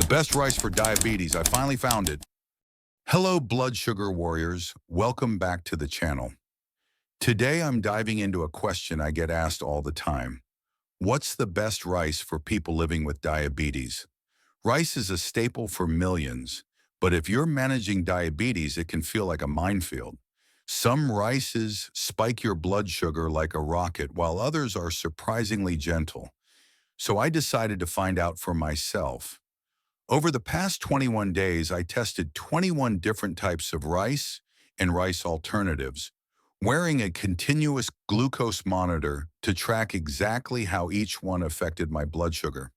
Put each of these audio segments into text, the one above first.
best rice for diabetes. I finally found it. Hello, blood sugar warriors. Welcome back to the channel. Today, I'm diving into a question I get asked all the time. What's the best rice for people living with diabetes? Rice is a staple for millions, but if you're managing diabetes, it can feel like a minefield. Some rices spike your blood sugar like a rocket, while others are surprisingly gentle. So I decided to find out for myself. Over the past 21 days, I tested 21 different types of rice and rice alternatives, wearing a continuous glucose monitor to track exactly how each one affected my blood sugar.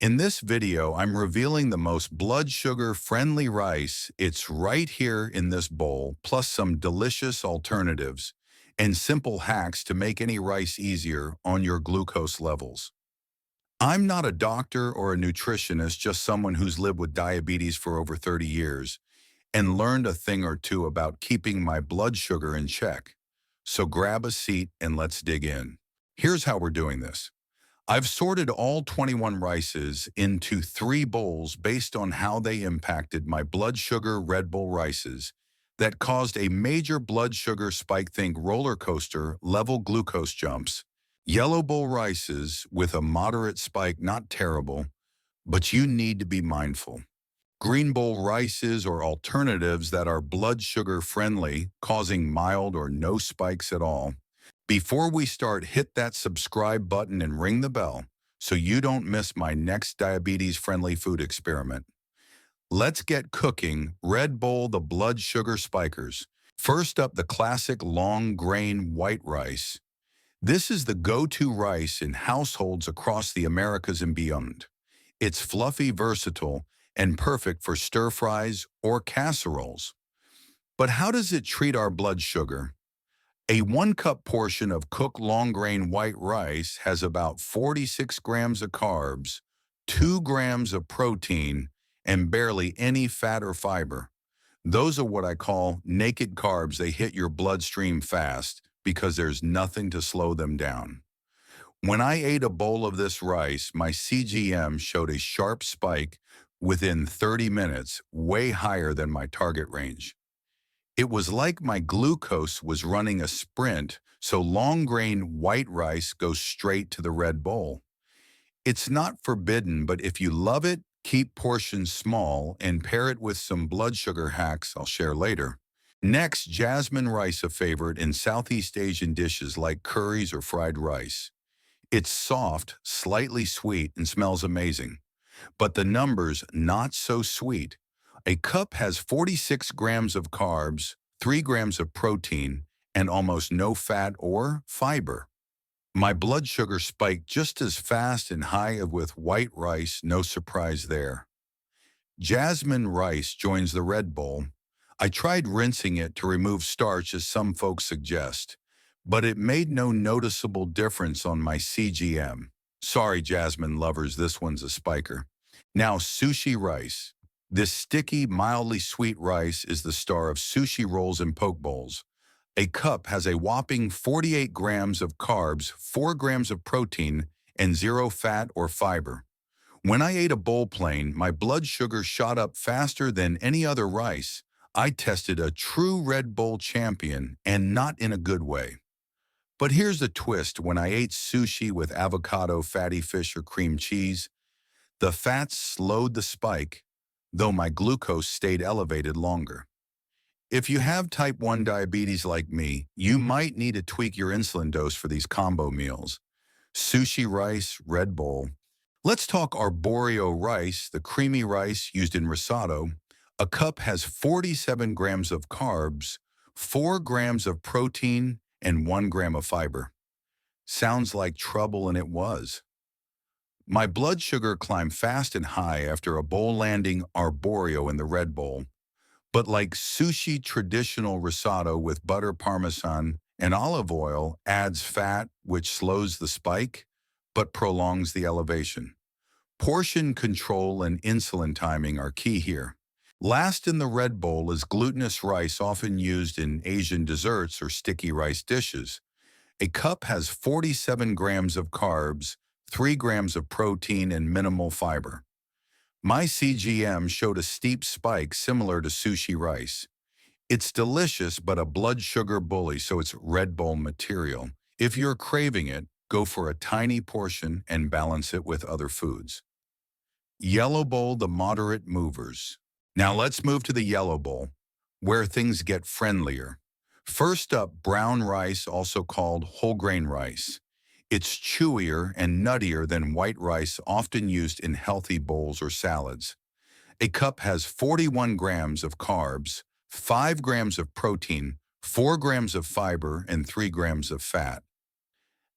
In this video, I'm revealing the most blood sugar-friendly rice. It's right here in this bowl, plus some delicious alternatives and simple hacks to make any rice easier on your glucose levels. I'm not a doctor or a nutritionist, just someone who's lived with diabetes for over 30 years and learned a thing or two about keeping my blood sugar in check. So grab a seat and let's dig in. Here's how we're doing this. I've sorted all 21 rices into 3 bowls based on how they impacted my blood sugar. Red Bull rices that caused a major blood sugar spike, think roller coaster level glucose jumps. Yellow bowl rices with a moderate spike, not terrible, but you need to be mindful. Green bowl rices or alternatives that are blood sugar friendly, causing mild or no spikes at all. Before we start, hit that subscribe button and ring the bell so you don't miss my next diabetes-friendly food experiment. Let's get cooking. Red Bowl, the blood sugar spikers. First up, the classic long grain white rice. This is the go-to rice in households across the Americas and beyond. It's fluffy, versatile, and perfect for stir-fries or casseroles. But how does it treat our blood sugar? A 1-cup portion of cooked long-grain white rice has about 46 grams of carbs, 2 grams of protein, and barely any fat or fiber. Those are what I call naked carbs. They hit your bloodstream fast because there's nothing to slow them down. When I ate a bowl of this rice, my CGM showed a sharp spike within 30 minutes, way higher than my target range. It was like my glucose was running a sprint, so long grain white rice goes straight to the red bowl. It's not forbidden, but if you love it, keep portions small and pair it with some blood sugar hacks I'll share later. Next, jasmine rice, a favorite in Southeast Asian dishes like curries or fried rice. It's soft, slightly sweet, and smells amazing. But the numbers, not so sweet. A cup has 46 grams of carbs, 3 grams of protein, and almost no fat or fiber. My blood sugar spiked just as fast and high as with white rice, no surprise there. Jasmine rice joins the red bowl. I tried rinsing it to remove starch, as some folks suggest, but it made no noticeable difference on my CGM. Sorry, jasmine lovers, this one's a spiker. Now, sushi rice. This sticky, mildly sweet rice is the star of sushi rolls and poke bowls. A cup has a whopping 48 grams of carbs, 4 grams of protein, and 0 fat or fiber. When I ate a bowl plain, my blood sugar shot up faster than any other rice. I tested a true Red Bull champion, and not in a good way. But here's the twist. When I ate sushi with avocado, fatty fish, or cream cheese, the fats slowed the spike, though my glucose stayed elevated longer. If you have type 1 diabetes like me, you might need to tweak your insulin dose for these combo meals. Sushi rice, Red Bull. Let's talk arborio rice, the creamy rice used in risotto. A cup has 47 grams of carbs, 4 grams of protein, and 1 gram of fiber. Sounds like trouble, and it was. My blood sugar climbed fast and high after a bowl landing arborio in the red bowl. But like sushi, traditional risotto with butter, parmesan, and olive oil adds fat, which slows the spike, but prolongs the elevation. Portion control and insulin timing are key here. Last in the red bowl is glutinous rice, often used in Asian desserts or sticky rice dishes. A cup has 47 grams of carbs, 3 grams of protein, and minimal fiber. My CGM showed a steep spike similar to sushi rice. It's delicious, but a blood sugar bully, so it's Red Bull material. If you're craving it, go for a tiny portion and balance it with other foods. Yellow bowl, the moderate movers. Now let's move to the yellow bowl, where things get friendlier. First up, brown rice, also called whole grain rice. It's chewier and nuttier than white rice, often used in healthy bowls or salads. A cup has 41 grams of carbs, 5 grams of protein, 4 grams of fiber, and 3 grams of fat.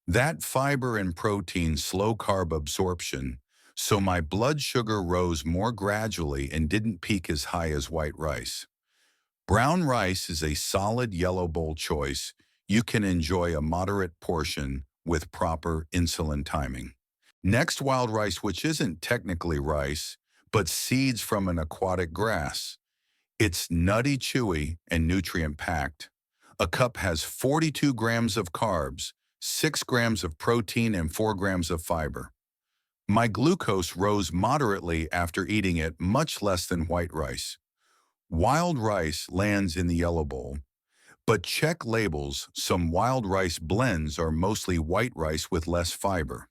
That fiber and protein slow carb absorption, so my blood sugar rose more gradually and didn't peak as high as white rice. Brown rice is a solid yellow bowl choice. You can enjoy a moderate portion with proper insulin timing. Next, wild rice, which isn't technically rice, but seeds from an aquatic grass. It's nutty, chewy, and nutrient-packed. A cup has 42 grams of carbs, 6 grams of protein, and 4 grams of fiber. My glucose rose moderately after eating it, much less than white rice. Wild rice lands in the yellow bowl, but check labels. Some wild rice blends are mostly white rice with less fiber.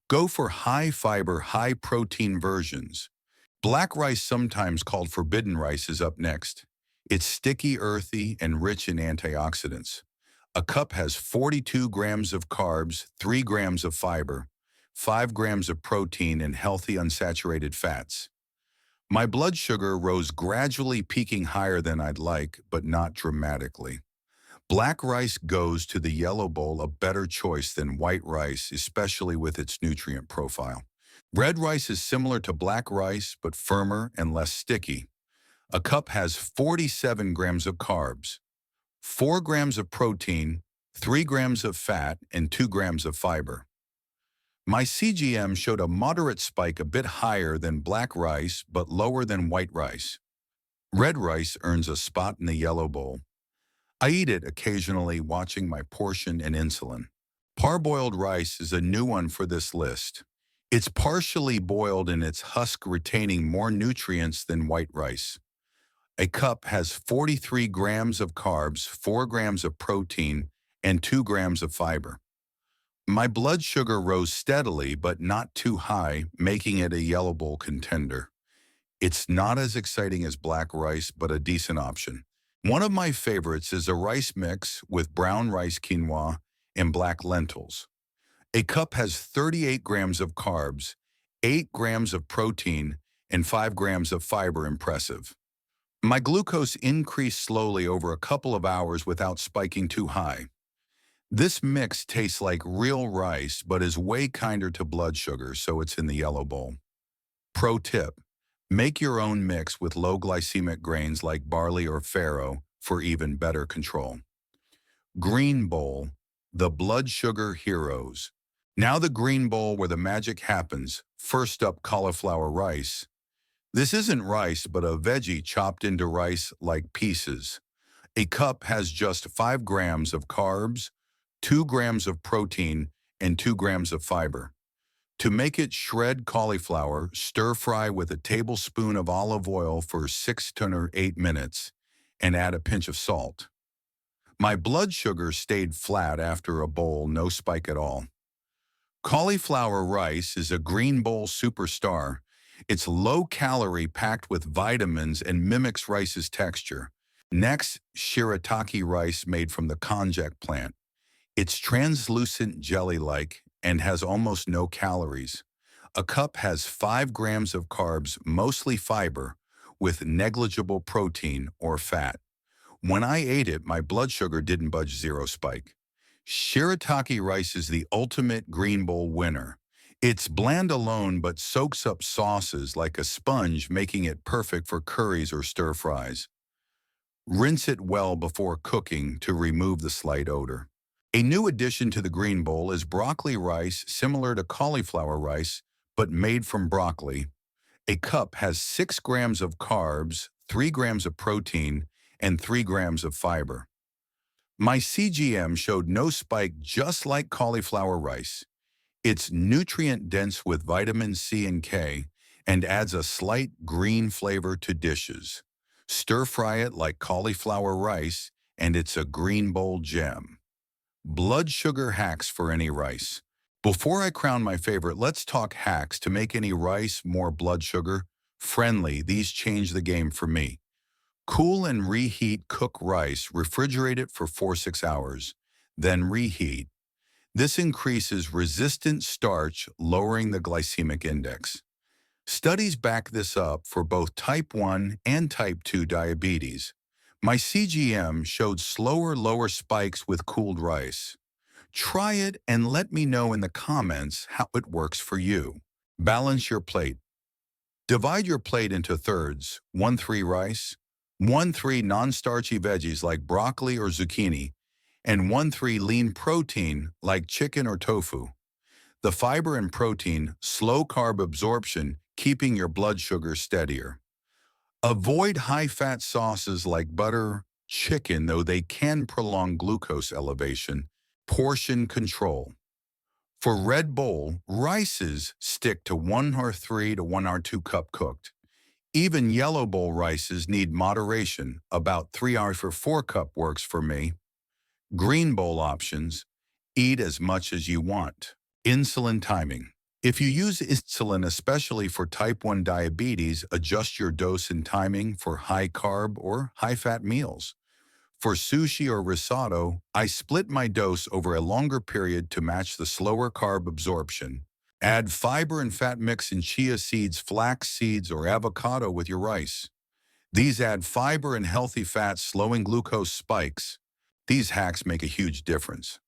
Go for high fiber, high protein versions. Black rice, sometimes called forbidden rice, is up next. It's sticky, earthy, and rich in antioxidants. A cup has 42 grams of carbs, 3 grams of fiber, 5 grams of protein, and healthy unsaturated fats. My blood sugar rose gradually, peaking higher than I'd like, but not dramatically. Black rice goes to the yellow bowl, a better choice than white rice, especially with its nutrient profile. Red rice is similar to black rice, but firmer and less sticky. A cup has 47 grams of carbs, 4 grams of protein, 3 grams of fat, and 2 grams of fiber. My CGM showed a moderate spike, a bit higher than black rice, but lower than white rice. Red rice earns a spot in the yellow bowl. I eat it occasionally, watching my portion and insulin. Parboiled rice is a new one for this list. It's partially boiled in its husk, retaining more nutrients than white rice. A cup has 43 grams of carbs, 4 grams of protein, and 2 grams of fiber. My blood sugar rose steadily, but not too high, making it a yellow bowl contender. It's not as exciting as black rice, but a decent option. One of my favorites is a rice mix with brown rice, quinoa, and black lentils. A cup has 38 grams of carbs, 8 grams of protein, and 5 grams of fiber. Impressive. My glucose increased slowly over a couple of hours without spiking too high. This mix tastes like real rice, but is way kinder to blood sugar, so it's in the yellow bowl. Pro tip: make your own mix with low glycemic grains like barley or farro for even better control. Green bowl, the blood sugar heroes. Now the green bowl, where the magic happens. First up, cauliflower rice. This isn't rice, but a veggie chopped into rice-like pieces. A cup has just 5 grams of carbs, 2 grams of protein, and 2 grams of fiber. To make it, shred cauliflower, stir-fry with a tablespoon of olive oil for 6 to 8 minutes, and add a pinch of salt. My blood sugar stayed flat after a bowl, no spike at all. Cauliflower rice is a green bowl superstar. It's low-calorie, packed with vitamins, and mimics rice's texture. Next, shirataki rice, made from the konjac plant. It's translucent, jelly-like, and has almost no calories. A cup has 5 grams of carbs, mostly fiber, with negligible protein or fat. When I ate it, my blood sugar didn't budge, zero spike. Shirataki rice is the ultimate green bowl winner. It's bland alone, but soaks up sauces like a sponge, making it perfect for curries or stir-fries. Rinse it well before cooking to remove the slight odor. A new addition to the green bowl is broccoli rice, similar to cauliflower rice, but made from broccoli. A cup has 6 grams of carbs, 3 grams of protein, and 3 grams of fiber. My CGM showed no spike, just like cauliflower rice. It's nutrient-dense with vitamin C and K, and adds a slight green flavor to dishes. Stir-fry it like cauliflower rice, and it's a green bowl gem. Blood sugar hacks for any rice. Before I crown my favorite, let's talk hacks to make any rice more blood sugar friendly. These change the game for me. Cool and reheat cook rice, refrigerate it for 4-6 hours, then reheat. This increases resistant starch, lowering the glycemic index. Studies back this up for both type 1 and type 2 diabetes. My CGM showed slower, lower spikes with cooled rice. Try it and let me know in the comments how it works for you. Balance your plate. Divide your plate into thirds: 1/3 rice, 1/3 non-starchy veggies like broccoli or zucchini, and 1/3 lean protein like chicken or tofu. The fiber and protein, slow carb absorption, keeping your blood sugar steadier. Avoid high-fat sauces like butter, chicken, though they can prolong glucose elevation. Portion control. For Red Bowl, rices stick to 1 or 3 to 1 or 2 cup cooked. Even Yellow Bowl rices need moderation. About 3 hours for 4 cup works for me. Green Bowl options. Eat as much as you want. Insulin timing. If you use insulin, especially for type 1 diabetes, adjust your dose and timing for high-carb or high-fat meals. For sushi or risotto, I split my dose over a longer period to match the slower carb absorption. Add fiber and fat mix in chia seeds, flax seeds, or avocado with your rice. These add fiber and healthy fats, slowing glucose spikes. These hacks make a huge difference.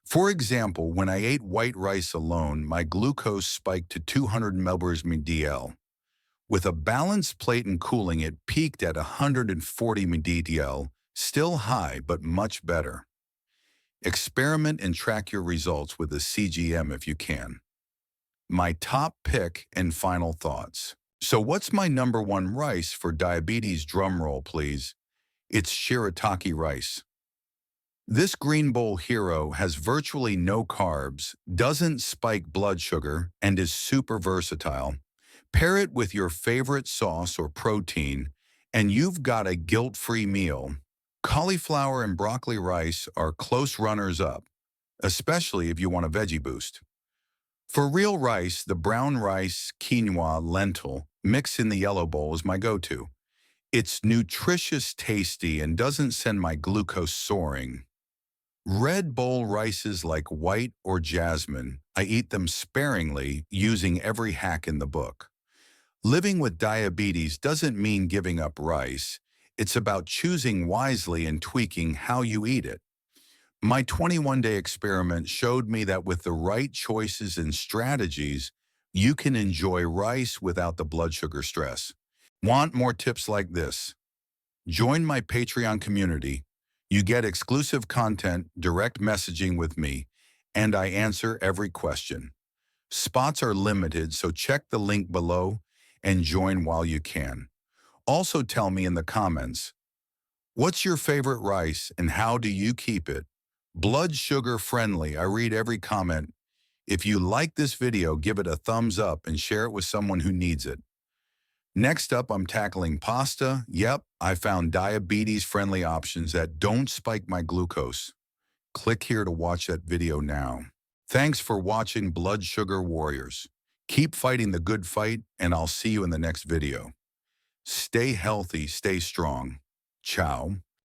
For example, when I ate white rice alone, my glucose spiked to 200 mg/dl. With a balanced plate and cooling, it peaked at 140 mg/dl, still high but much better. Experiment and track your results with a CGM if you can. My top pick and final thoughts. So what's my number 1 rice for diabetes? Drum roll, please. It's shirataki rice. This green bowl hero has virtually no carbs, doesn't spike blood sugar, and is super versatile. Pair it with your favorite sauce or protein, and you've got a guilt-free meal. Cauliflower and broccoli rice are close runners-up, especially if you want a veggie boost. For real rice, the brown rice, quinoa, lentil, mix in the Yellow Bowl is my go-to. It's nutritious, tasty, and doesn't send my glucose soaring. Red Bowl rices like white or jasmine, I eat them sparingly, using every hack in the book. Living with diabetes doesn't mean giving up rice. It's about choosing wisely and tweaking how you eat it. My 21-day experiment showed me that with the right choices and strategies, you can enjoy rice without the blood sugar stress. Want more tips like this? Join my Patreon community. You get exclusive content, direct messaging with me, and I answer every question. Spots are limited, so check the link below and join while you can. Also tell me in the comments, what's your favorite rice and how do you keep it blood sugar friendly? I read every comment. If you like this video, give it a thumbs up and share it with someone who needs it. Next up, I'm tackling pasta. Yep, I found diabetes-friendly options that don't spike my glucose. Click here to watch that video now. Thanks for watching, Blood Sugar Warriors. Keep fighting the good fight, and I'll see you in the next video. Stay healthy, stay strong. Ciao.